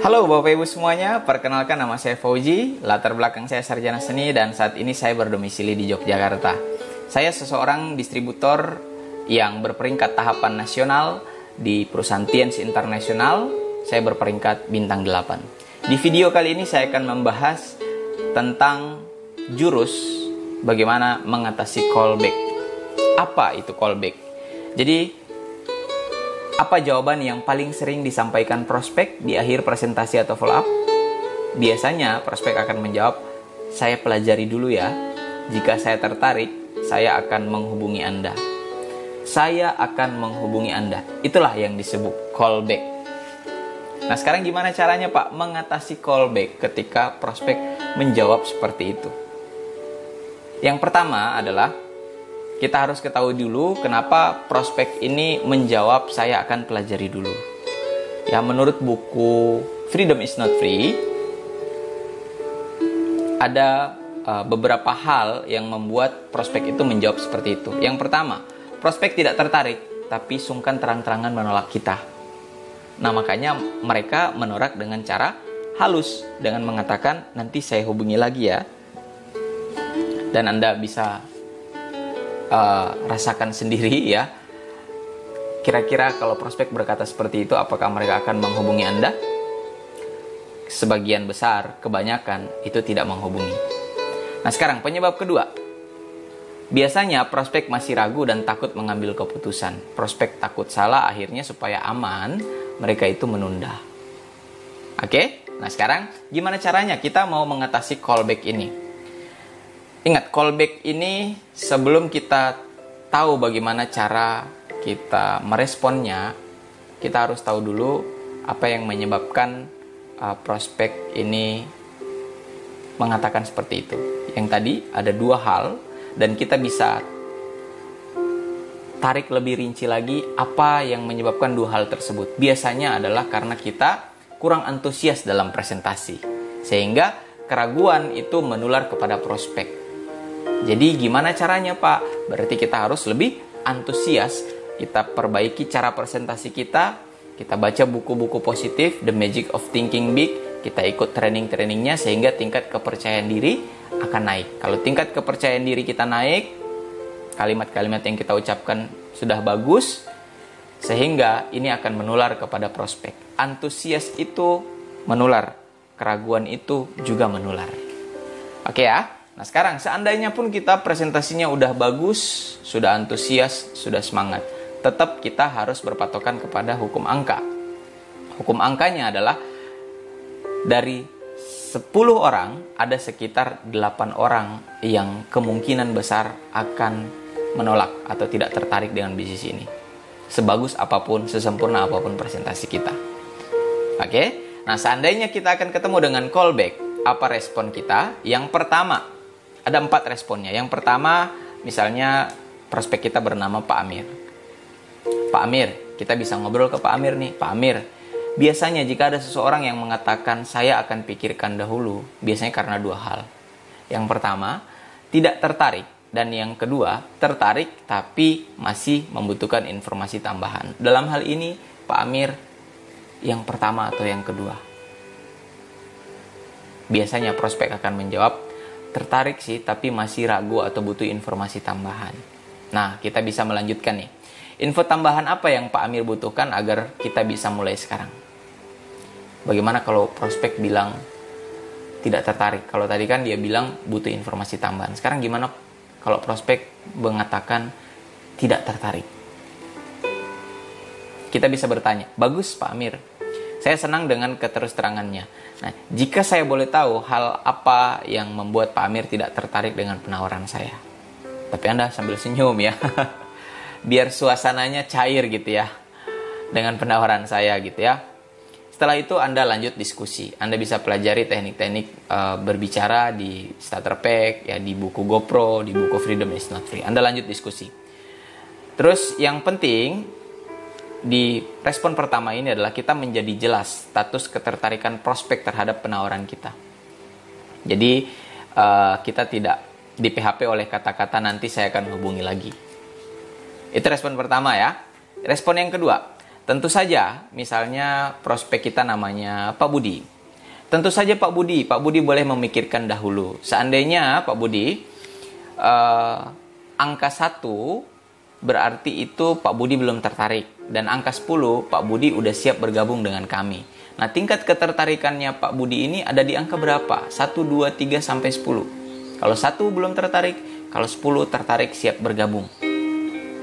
Halo Bapak Ibu semuanya, perkenalkan nama saya Fauji, latar belakang saya sarjana seni dan saat ini saya berdomisili di Yogyakarta. Saya seseorang distributor yang berperingkat tahapan nasional di perusahaan Tiens International, saya berperingkat bintang 8. Di video kali ini saya akan membahas tentang jurus bagaimana mengatasi callback. Apa itu callback? Jadi, apa jawaban yang paling sering disampaikan prospek di akhir presentasi atau follow up? Biasanya prospek akan menjawab, saya pelajari dulu ya. Jika saya tertarik, saya akan menghubungi Anda. Saya akan menghubungi Anda. Itulah yang disebut callback. Nah, sekarang gimana caranya Pak mengatasi callback ketika prospek menjawab seperti itu? Yang pertama adalah kita harus ketahui dulu kenapa prospek ini menjawab saya akan pelajari dulu. Ya, menurut buku Freedom is Not Free, ada beberapa hal yang membuat prospek itu menjawab seperti itu. Yang pertama, prospek tidak tertarik, tapi sungkan terang-terangan menolak kita. Nah, makanya mereka menolak dengan cara halus, dengan mengatakan, nanti saya hubungi lagi ya. Dan Anda bisa rasakan sendiri ya. Kira-kira kalau prospek berkata seperti itu, apakah mereka akan menghubungi Anda? Sebagian besar, kebanyakan itu tidak menghubungi. Nah, sekarang penyebab kedua. Biasanya prospek masih ragu dan takut mengambil keputusan. Prospek takut salah, akhirnya supaya aman, mereka itu menunda. Oke? Nah, sekarang gimana caranya kita mau mengatasi callback ini? Ingat, callback ini sebelum kita tahu bagaimana cara kita meresponnya, kita harus tahu dulu apa yang menyebabkan prospek ini mengatakan seperti itu. Yang tadi ada dua hal dan kita bisa tarik lebih rinci lagi apa yang menyebabkan dua hal tersebut. Biasanya adalah karena kita kurang antusias dalam presentasi, sehingga keraguan itu menular kepada prospek. Jadi gimana caranya Pak? Berarti kita harus lebih antusias, kita perbaiki cara presentasi kita baca buku-buku positif, The Magic of Thinking Big, kita ikut training-trainingnya sehingga tingkat kepercayaan diri akan naik. Kalau tingkat kepercayaan diri kita naik, kalimat-kalimat yang kita ucapkan sudah bagus, sehingga ini akan menular kepada prospek. Antusias itu menular, keraguan itu juga menular. Oke ya? Nah, sekarang seandainya pun kita presentasinya udah bagus, sudah antusias, sudah semangat, tetap kita harus berpatokan kepada hukum angka. Hukum angkanya adalah dari 10 orang, ada sekitar 8 orang yang kemungkinan besar akan menolak atau tidak tertarik dengan bisnis ini. Sebagus apapun, sesempurna apapun presentasi kita. Oke? Nah, seandainya kita akan ketemu dengan callback, apa respon kita? Yang pertama, ada 4 responnya. Yang pertama, misalnya prospek kita bernama Pak Amir. Pak Amir, kita bisa ngobrol ke Pak Amir nih. Pak Amir, biasanya jika ada seseorang yang mengatakan saya akan pikirkan dahulu, biasanya karena dua hal. Yang pertama, tidak tertarik. Dan yang kedua, tertarik tapi masih membutuhkan informasi tambahan. Dalam hal ini, Pak Amir yang pertama atau yang kedua? Biasanya prospek akan menjawab, tertarik sih, tapi masih ragu atau butuh informasi tambahan. Nah, kita bisa melanjutkan nih. Info tambahan apa yang Pak Amir butuhkan agar kita bisa mulai sekarang? Bagaimana kalau prospek bilang tidak tertarik? Kalau tadi kan dia bilang butuh informasi tambahan. Sekarang gimana kalau prospek mengatakan tidak tertarik? Kita bisa bertanya, bagus Pak Amir, saya senang dengan keterus-terangannya. Nah, jika saya boleh tahu hal apa yang membuat Pak Amir tidak tertarik dengan penawaran saya? Tapi Anda sambil senyum ya. Biar suasananya cair gitu ya. Dengan penawaran saya gitu ya. Setelah itu Anda lanjut diskusi. Anda bisa pelajari teknik-teknik berbicara di starter pack, ya, di buku GoPro, di buku Freedom is Not Free. Anda lanjut diskusi. Terus yang penting di respon pertama ini adalah kita menjadi jelas status ketertarikan prospek terhadap penawaran kita. Jadi kita tidak di PHP oleh kata-kata nanti saya akan hubungi lagi. Itu respon pertama ya. Respon yang kedua, tentu saja misalnya prospek kita namanya Pak Budi. Tentu saja Pak Budi boleh memikirkan dahulu. Seandainya Pak Budi angka 1 berarti itu Pak Budi belum tertarik. Dan angka 10 Pak Budi udah siap bergabung dengan kami. Nah, tingkat ketertarikannya Pak Budi ini ada di angka berapa? 1, 2, 3, sampai 10. Kalau 1 belum tertarik, kalau 10 tertarik siap bergabung.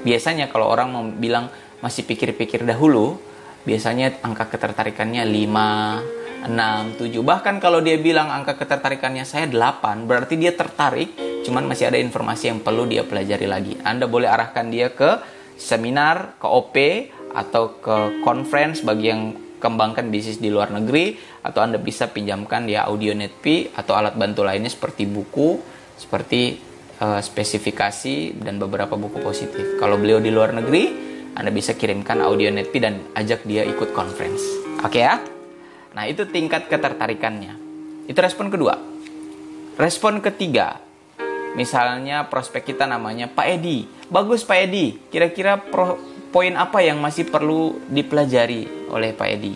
Biasanya kalau orang mau bilang masih pikir-pikir dahulu, biasanya angka ketertarikannya 5, 6, 7. Bahkan kalau dia bilang angka ketertarikannya saya 8, berarti dia tertarik, cuman masih ada informasi yang perlu dia pelajari lagi. Anda boleh arahkan dia ke seminar, ke OP, atau ke conference bagi yang kembangkan bisnis di luar negeri, atau Anda bisa pinjamkan dia Audio NetP atau alat bantu lainnya seperti buku, seperti spesifikasi dan beberapa buku positif. Kalau beliau di luar negeri, Anda bisa kirimkan Audio NetP dan ajak dia ikut conference. Oke ya? Nah, itu tingkat ketertarikannya. Itu respon kedua. Respon ketiga, misalnya prospek kita namanya Pak Edi. Bagus Pak Edi, kira-kira poin apa yang masih perlu dipelajari oleh Pak Edi?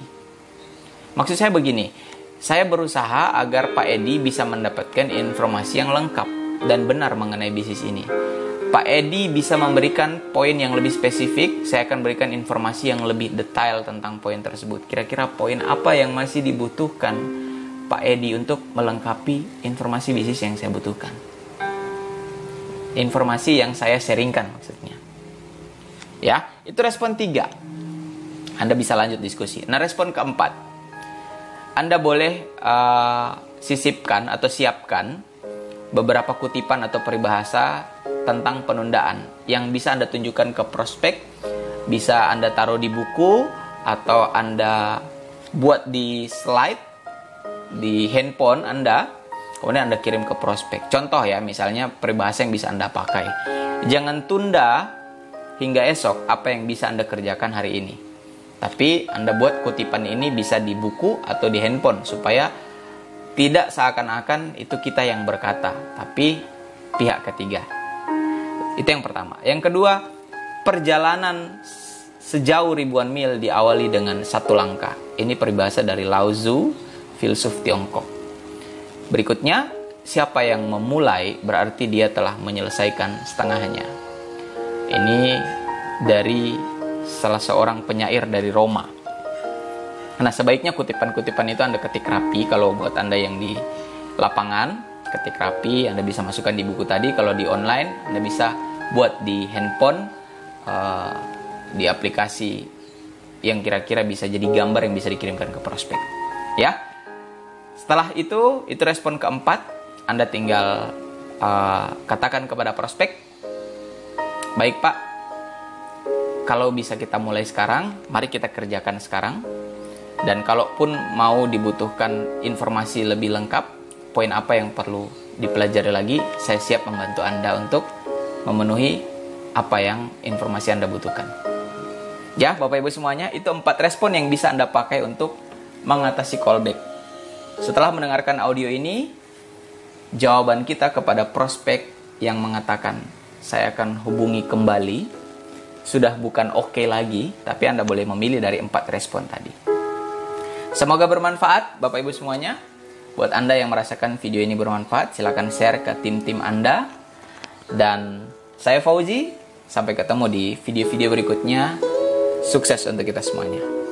Maksud saya begini, saya berusaha agar Pak Edi bisa mendapatkan informasi yang lengkap dan benar mengenai bisnis ini. Pak Edi bisa memberikan poin yang lebih spesifik, saya akan berikan informasi yang lebih detail tentang poin tersebut. Kira-kira poin apa yang masih dibutuhkan Pak Edi untuk melengkapi informasi bisnis yang saya butuhkan. Informasi yang saya sharingkan maksudnya. Ya, itu respon 3. Anda bisa lanjut diskusi. Nah, respon keempat, Anda boleh sisipkan atau siapkan beberapa kutipan atau peribahasa tentang penundaan yang bisa Anda tunjukkan ke prospek, bisa Anda taruh di buku, atau Anda buat di slide di handphone Anda, kemudian Anda kirim ke prospek. Contoh ya, misalnya peribahasa yang bisa Anda pakai. Jangan tunda hingga esok apa yang bisa Anda kerjakan hari ini. Tapi Anda buat kutipan ini bisa di buku atau di handphone supaya tidak seakan-akan itu kita yang berkata, tapi pihak ketiga. Itu yang pertama. Yang kedua, perjalanan sejauh ribuan mil diawali dengan satu langkah. Ini peribahasa dari Lao Tzu, filsuf Tiongkok. Berikutnya, siapa yang memulai berarti dia telah menyelesaikan setengahnya. Ini dari salah seorang penyair dari Roma. Nah, sebaiknya kutipan-kutipan itu Anda ketik rapi. Kalau buat Anda yang di lapangan, ketik rapi, Anda bisa masukkan di buku tadi. Kalau di online, Anda bisa buat di handphone, di aplikasi yang kira-kira bisa jadi gambar yang bisa dikirimkan ke prospek. Ya. Setelah itu respon keempat. Anda tinggal katakan kepada prospek, baik Pak, kalau bisa kita mulai sekarang, mari kita kerjakan sekarang. Dan kalaupun mau dibutuhkan informasi lebih lengkap, poin apa yang perlu dipelajari lagi, saya siap membantu Anda untuk memenuhi apa yang informasi Anda butuhkan. Ya, Bapak Ibu semuanya, itu 4 respon yang bisa Anda pakai untuk mengatasi callback. Setelah mendengarkan audio ini, jawaban kita kepada prospek yang mengatakan, saya akan hubungi kembali, sudah bukan oke lagi, tapi Anda boleh memilih dari 4 respon tadi. Semoga bermanfaat Bapak Ibu semuanya. Buat Anda yang merasakan video ini bermanfaat, silakan share ke tim-tim Anda. Dan saya Fauzi, sampai ketemu di video-video berikutnya. Sukses untuk kita semuanya.